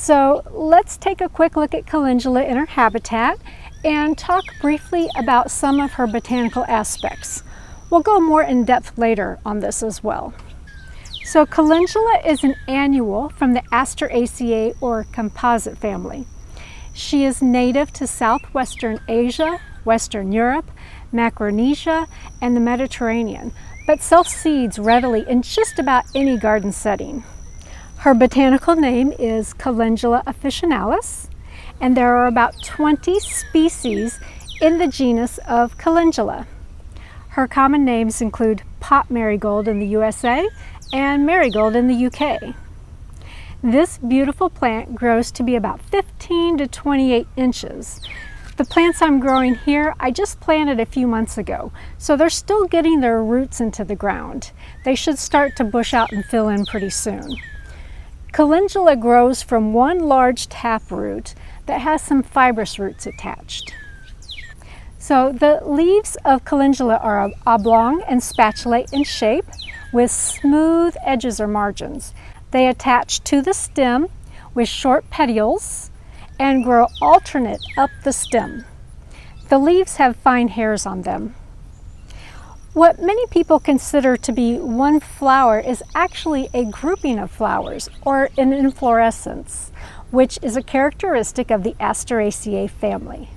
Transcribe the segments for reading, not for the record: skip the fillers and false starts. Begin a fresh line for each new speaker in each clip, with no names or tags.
So let's take a quick look at Calendula in her habitat and talk briefly about some of her botanical aspects. We'll go more in depth later on this as well. So Calendula is an annual from the Asteraceae or composite family. She is native to southwestern Asia, Western Europe, Macaronesia, and the Mediterranean, but self-seeds readily in just about any garden setting. Her botanical name is Calendula officinalis, and there are about 20 species in the genus of Calendula. Her common names include pot marigold in the USA and marigold in the UK. This beautiful plant grows to be about 15 to 28 inches. The plants I'm growing here, I just planted a few months ago, so they're still getting their roots into the ground. They should start to bush out and fill in pretty soon. Calendula grows from one large taproot that has some fibrous roots attached. So the leaves of Calendula are oblong and spatulate in shape with smooth edges or margins. They attach to the stem with short petioles and grow alternate up the stem. The leaves have fine hairs on them. What many people consider to be one flower is actually a grouping of flowers, or an inflorescence, which is a characteristic of the Asteraceae family.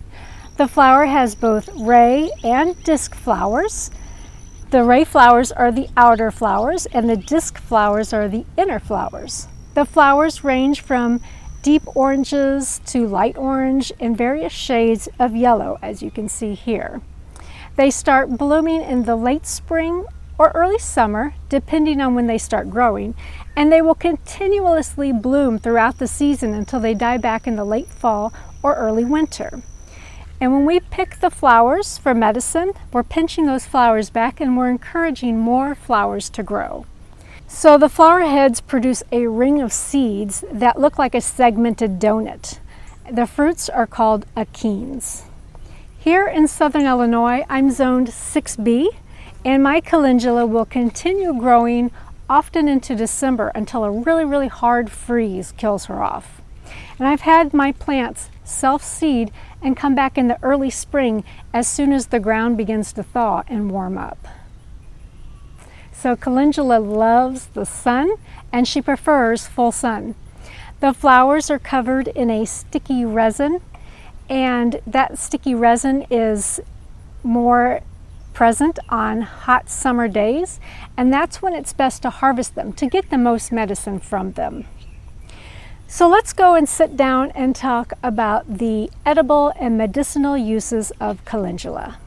The flower has both ray and disc flowers. The ray flowers are the outer flowers and the disc flowers are the inner flowers. The flowers range from deep oranges to light orange and various shades of yellow, as you can see here. They start blooming in the late spring or early summer, depending on when they start growing, and they will continuously bloom throughout the season until they die back in the late fall or early winter. And when we pick the flowers for medicine, we're pinching those flowers back and we're encouraging more flowers to grow. So the flower heads produce a ring of seeds that look like a segmented donut. The fruits are called achenes. Here in southern Illinois, I'm zoned 6B, and my calendula will continue growing often into December until a really hard freeze kills her off. And I've had my plants self-seed and come back in the early spring as soon as the ground begins to thaw and warm up. So Calendula loves the sun and she prefers full sun. The flowers are covered in a sticky resin, and that sticky resin is more present on hot summer days, and that's when it's best to harvest them to get the most medicine from them. So let's go and sit down and talk about the edible and medicinal uses of Calendula.